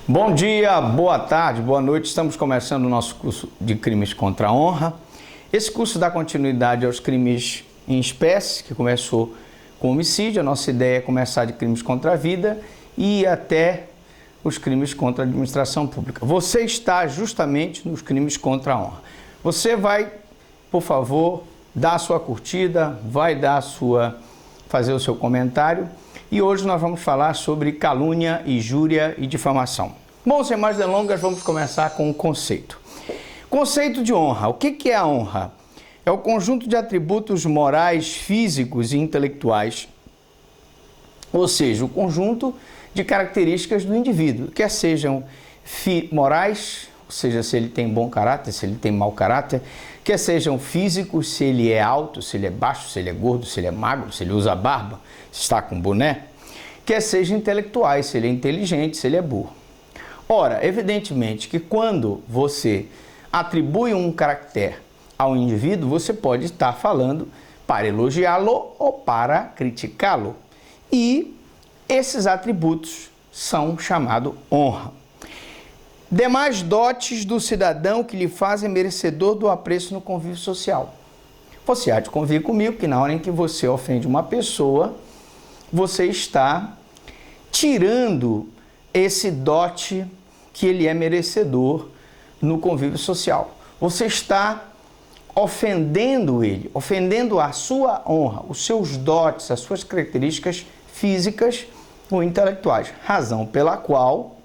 Bom dia, boa tarde, boa noite. Estamos começando o nosso curso de crimes contra a honra. Esse curso dá continuidade aos crimes em espécie, que começou com homicídio. A nossa ideia é começar de crimes contra a vida e ir até os crimes contra a administração pública. Você está justamente nos crimes contra a honra. Você vai, por favor, dar a sua curtida, fazer o seu comentário. E hoje nós vamos falar sobre calúnia, injúria e difamação. Bom, sem mais delongas, vamos começar com o conceito. Conceito de honra. O que é a honra? É o conjunto de atributos morais, físicos e intelectuais, ou seja, o conjunto de características do indivíduo, quer sejam morais, ou seja, se ele tem bom caráter, se ele tem mau caráter, quer sejam físicos, se ele é alto, se ele é baixo, se ele é gordo, se ele é magro, se ele usa barba, se está com boné, quer sejam intelectuais, se ele é inteligente, se ele é burro. Ora, evidentemente que quando você atribui um caractere ao indivíduo, você pode estar falando para elogiá-lo ou para criticá-lo. E esses atributos são chamados honra. Demais dotes do cidadão que lhe fazem merecedor do apreço no convívio social. Você há de convir comigo que na hora em que você ofende uma pessoa, você está tirando esse dote que ele é merecedor no convívio social. Você está ofendendo ele, ofendendo a sua honra, os seus dotes, as suas características físicas ou intelectuais, razão pela qual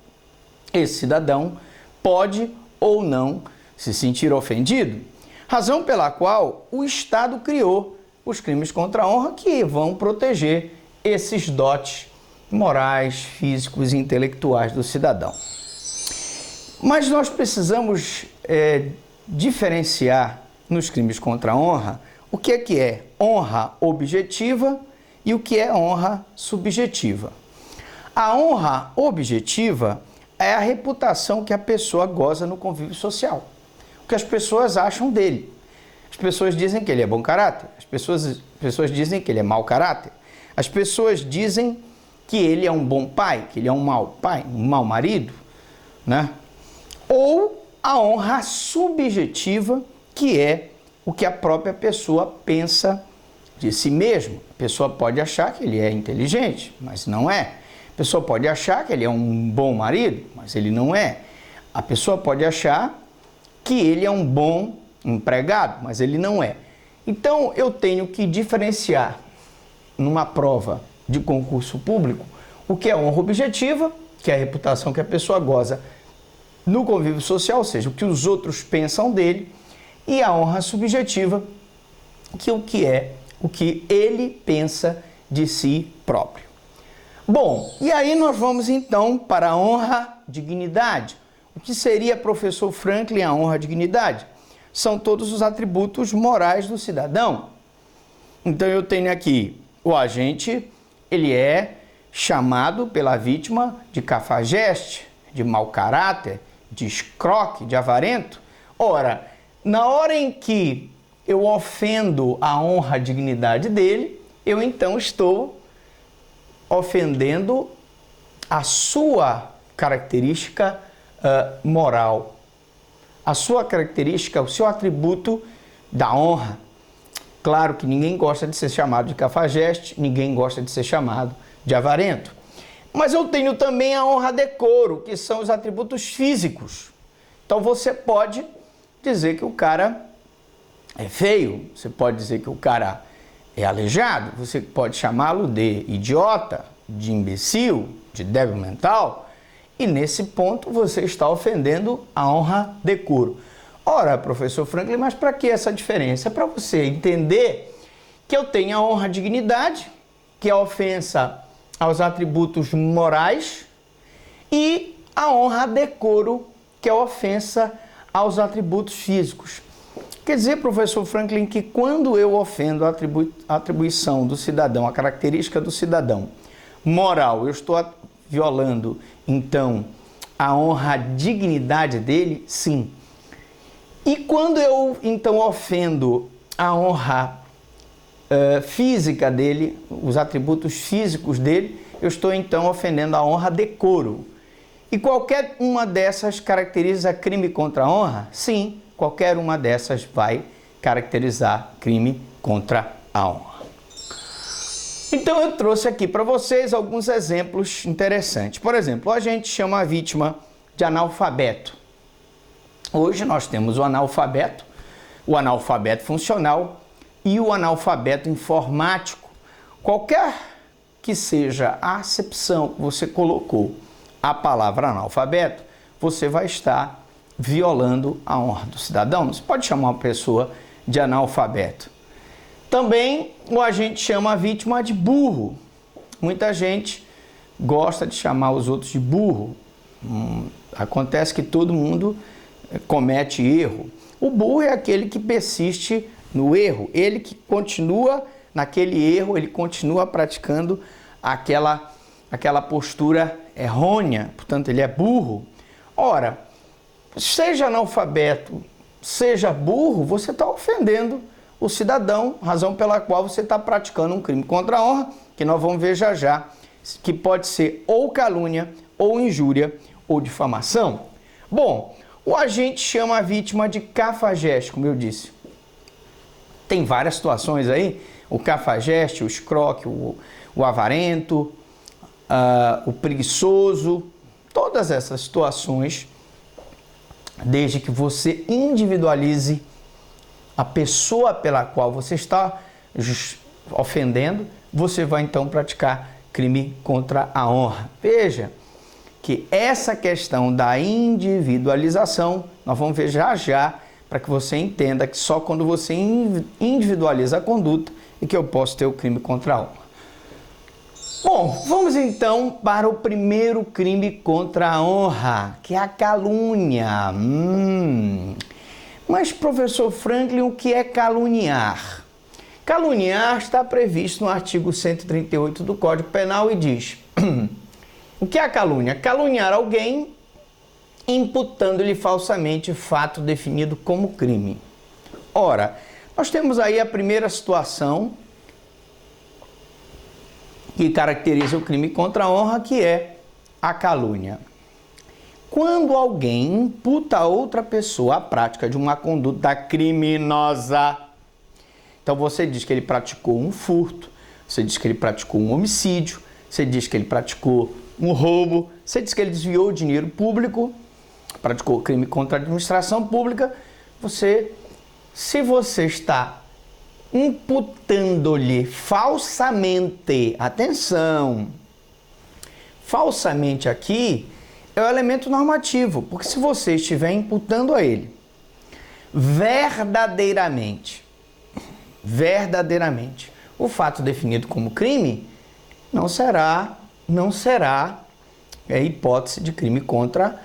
esse cidadão pode ou não se sentir ofendido, razão pela qual o Estado criou os crimes contra a honra que vão proteger esses dotes morais, físicos e intelectuais do cidadão. Mas nós precisamos diferenciar nos crimes contra a honra o que é honra objetiva e o que é honra subjetiva. A honra objetiva é a reputação que a pessoa goza no convívio social, o que as pessoas acham dele. As pessoas dizem que ele é bom caráter, as pessoas dizem que ele é mau caráter, as pessoas dizem que ele é um bom pai, que ele é um mau pai, um mau marido, né? Ou a honra subjetiva, que é o que a própria pessoa pensa de si mesmo. A pessoa pode achar que ele é inteligente, mas não é. A pessoa pode achar que ele é um bom marido, mas ele não é. A pessoa pode achar que ele é um bom empregado, mas ele não é. Então, eu tenho que diferenciar numa prova de concurso público o que é honra objetiva, que é a reputação que a pessoa goza no convívio social, ou seja, o que os outros pensam dele, e a honra subjetiva, que é o que ele pensa de si próprio. Bom, e aí nós vamos então para a honra dignidade. O que seria, professor Franklin, a honra dignidade? São todos os atributos morais do cidadão. Então eu tenho aqui o agente, ele é chamado pela vítima de cafajeste, de mau caráter, de escroque, de avarento. Ora, na hora em que eu ofendo a honra, a dignidade dele, eu então estou ofendendo a sua característica moral, a sua característica, o seu atributo da honra. Claro que ninguém gosta de ser chamado de cafajeste, ninguém gosta de ser chamado de avarento. Mas eu tenho também a honra decoro, que são os atributos físicos. Então você pode dizer que o cara é feio, você pode dizer que o cara é aleijado, você pode chamá-lo de idiota, de imbecil, de débil mental, e nesse ponto você está ofendendo a honra decoro. Ora, professor Franklin, mas para que essa diferença? É para você entender que eu tenho a honra dignidade, que é a ofensa aos atributos morais, e a honra decoro, que é a ofensa aos atributos físicos. Quer dizer, professor Franklin, que quando eu ofendo a atribuição do cidadão, a característica do cidadão moral, eu estou violando, então, a honra, a dignidade dele? Sim. E quando eu, então, ofendo a honra física dele, os atributos físicos dele, eu estou, então, ofendendo a honra decoro, E qualquer uma dessas caracteriza crime contra a honra? Sim, qualquer uma dessas vai caracterizar crime contra a honra. Então eu trouxe aqui para vocês alguns exemplos interessantes. Por exemplo, a gente chama a vítima de analfabeto. Hoje nós temos o analfabeto funcional e o analfabeto informático. Qualquer que seja a acepção que você colocou a palavra analfabeto, você vai estar violando a honra do cidadão. Não se pode chamar uma pessoa de analfabeto. Também a gente chama a vítima de burro. Muita gente gosta de chamar os outros de burro. Acontece que todo mundo comete erro. O burro é aquele que persiste no erro. Ele que continua naquele erro, ele continua praticando aquela postura errônea. Portanto, ele é burro. Ora, seja analfabeto, seja burro, você está ofendendo o cidadão, razão pela qual você está praticando um crime contra a honra, que nós vamos ver já já, que pode ser ou calúnia, ou injúria, ou difamação. Bom, o agente chama a vítima de cafajeste, como eu disse. Tem várias situações aí, o cafajeste, o escroque, o avarento, o preguiçoso, todas essas situações, desde que você individualize a pessoa pela qual você está ofendendo, você vai então praticar crime contra a honra. Veja que essa questão da individualização, nós vamos ver já já, para que você entenda que só quando você individualiza a conduta é que eu posso ter o crime contra a honra. Bom, vamos então para o primeiro crime contra a honra, que é a calúnia. Mas, professor Franklin, o que é caluniar? Caluniar está previsto no artigo 138 do Código Penal e diz: o que é a calúnia? Caluniar alguém imputando-lhe falsamente fato definido como crime. Ora, nós temos aí a primeira situação que caracteriza o crime contra a honra, que é a calúnia. Quando alguém imputa a outra pessoa a prática de uma conduta criminosa, então você diz que ele praticou um furto, você diz que ele praticou um homicídio, você diz que ele praticou um roubo, você diz que ele desviou o dinheiro público, praticou crime contra a administração pública, se você está imputando-lhe falsamente, atenção, falsamente aqui é o elemento normativo, porque se você estiver imputando a ele verdadeiramente, o fato definido como crime, não será hipótese de crime contra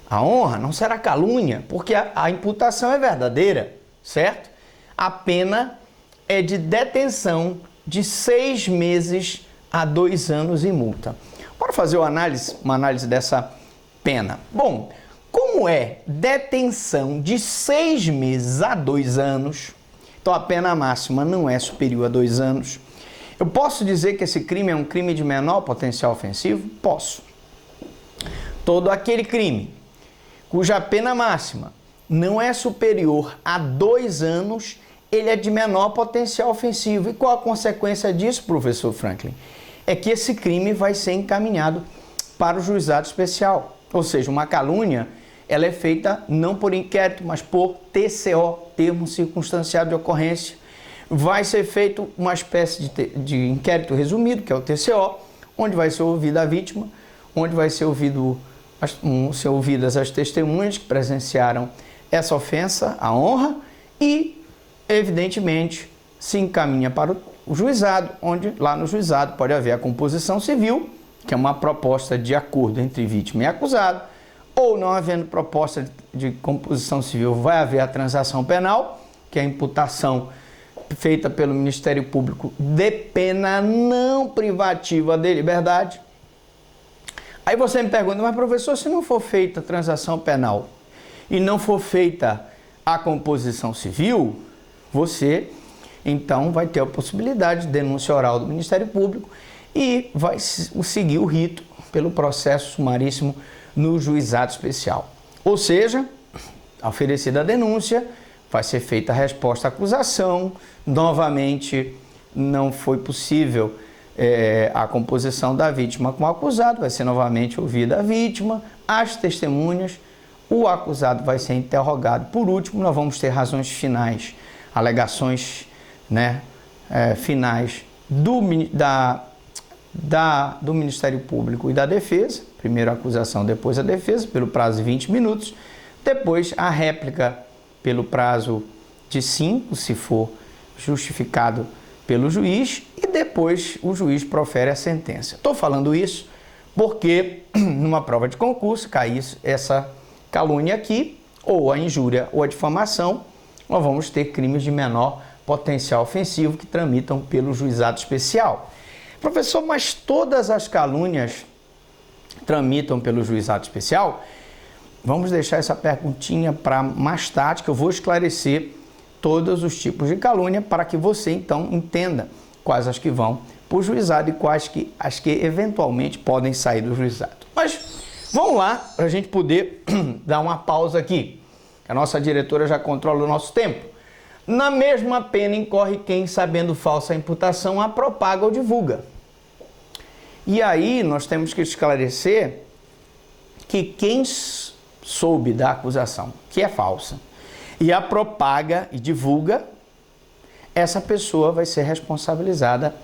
a honra, não será calúnia, porque a imputação é verdadeira, certo? A pena é de detenção de 6 meses a 2 anos e multa. Bora fazer uma análise dessa pena. Bom, como é detenção de 6 meses a 2 anos, então a pena máxima não é superior a 2 anos, eu posso dizer que esse crime é um crime de menor potencial ofensivo? Posso. Todo aquele crime cuja pena máxima não é superior a 2 anos, ele é de menor potencial ofensivo. E qual a consequência disso, professor Franklin? É que esse crime vai ser encaminhado para o juizado especial. Ou seja, uma calúnia, ela é feita não por inquérito, mas por TCO, termo circunstanciado de ocorrência. Vai ser feito uma espécie de inquérito resumido, que é o TCO, onde vai ser ouvida a vítima, onde vai ser ouvidas as testemunhas que presenciaram essa ofensa à honra e, evidentemente, se encaminha para o juizado, onde lá no juizado pode haver a composição civil, que é uma proposta de acordo entre vítima e acusado, ou não havendo proposta de composição civil, vai haver a transação penal, que é a imputação feita pelo Ministério Público de pena não privativa de liberdade. Aí você me pergunta, mas professor, se não for feita a transação penal e não for feita a composição civil, você então vai ter a possibilidade de denúncia oral do Ministério Público e vai seguir o rito pelo processo sumaríssimo no juizado especial. Ou seja, oferecida a denúncia, vai ser feita a resposta à acusação, novamente não foi possível a composição da vítima com o acusado, vai ser novamente ouvida a vítima, as testemunhas, o acusado vai ser interrogado. Por último, nós vamos ter razões finais, alegações finais do Ministério Público e da Defesa, primeiro a acusação, depois a defesa, pelo prazo de 20 minutos, depois a réplica pelo prazo de 5, se for justificado pelo juiz, e depois o juiz profere a sentença. Estou falando isso porque numa prova de concurso, cair essa calúnia aqui, ou a injúria ou a difamação, nós vamos ter crimes de menor potencial ofensivo que tramitam pelo juizado especial. Professor, mas todas as calúnias tramitam pelo juizado especial? Vamos deixar essa perguntinha para mais tarde, que eu vou esclarecer todos os tipos de calúnia para que você então entenda quais as que vão para o juizado e quais as que eventualmente podem sair do juizado. Mas vamos lá para a gente poder dar uma pausa aqui. A nossa diretora já controla o nosso tempo. Na mesma pena incorre quem, sabendo falsa imputação, a propaga ou divulga. E aí nós temos que esclarecer que quem soube da acusação, que é falsa, e a propaga e divulga, essa pessoa vai ser responsabilizada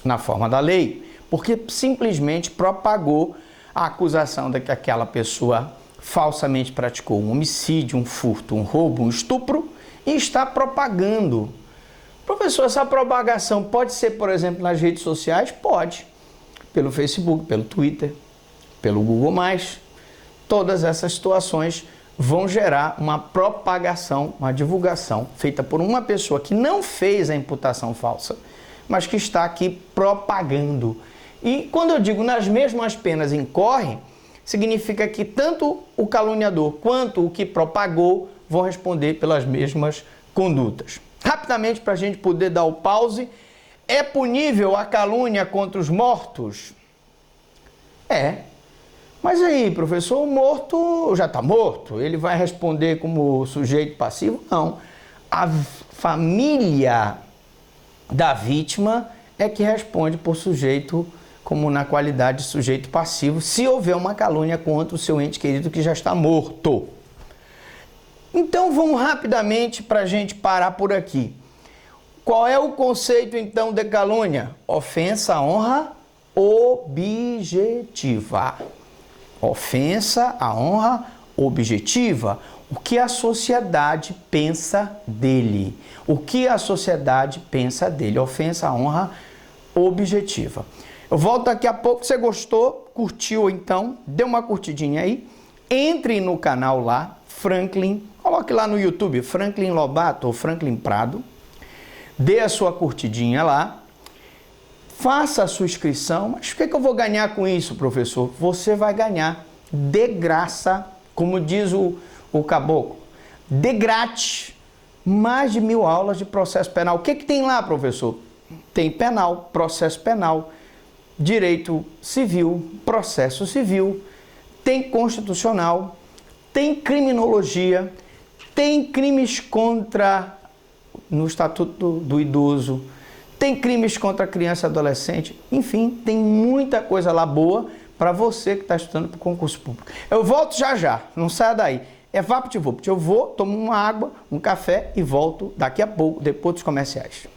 na forma da lei, porque simplesmente propagou a acusação de que aquela pessoa falsamente praticou um homicídio, um furto, um roubo, um estupro e está propagando. Professor, essa propagação pode ser, por exemplo, nas redes sociais? Pode. Pelo Facebook, pelo Twitter, pelo Google+. Todas essas situações vão gerar uma propagação, uma divulgação feita por uma pessoa que não fez a imputação falsa, mas que está aqui propagando. E quando eu digo nas mesmas penas incorre, significa que tanto o caluniador quanto o que propagou vão responder pelas mesmas condutas. Rapidamente, para a gente poder dar o pause, é punível a calúnia contra os mortos? É. Mas aí, professor, o morto já está morto? Ele vai responder como sujeito passivo? Não. A família da vítima é que responde por sujeito, como na qualidade de sujeito passivo, se houver uma calúnia contra o seu ente querido que já está morto. Então vamos rapidamente para a gente parar por aqui. Qual é o conceito então de calúnia? Ofensa à honra objetiva. Ofensa à honra objetiva. O que a sociedade pensa dele. O que a sociedade pensa dele. Ofensa à honra objetiva. Eu volto daqui a pouco. Você gostou? Curtiu então? Dê uma curtidinha aí. Entre no canal lá, Franklin. Coloque lá no YouTube, Franklin Lobato ou Franklin Prado. Dê a sua curtidinha lá. Faça a sua inscrição. Mas o que eu vou ganhar com isso, professor? Você vai ganhar de graça, como diz o caboclo, de grátis, mais de 1000 aulas de processo penal. O que tem lá, professor? Tem penal, processo penal, direito civil, processo civil, tem constitucional, tem criminologia, tem crimes contra, no Estatuto do Idoso, tem crimes contra criança e adolescente, enfim, tem muita coisa lá boa para você que está estudando para o concurso público. Eu volto já, não saia daí. É VaptVupt. Eu vou, tomo uma água, um café e volto daqui a pouco, depois dos comerciais.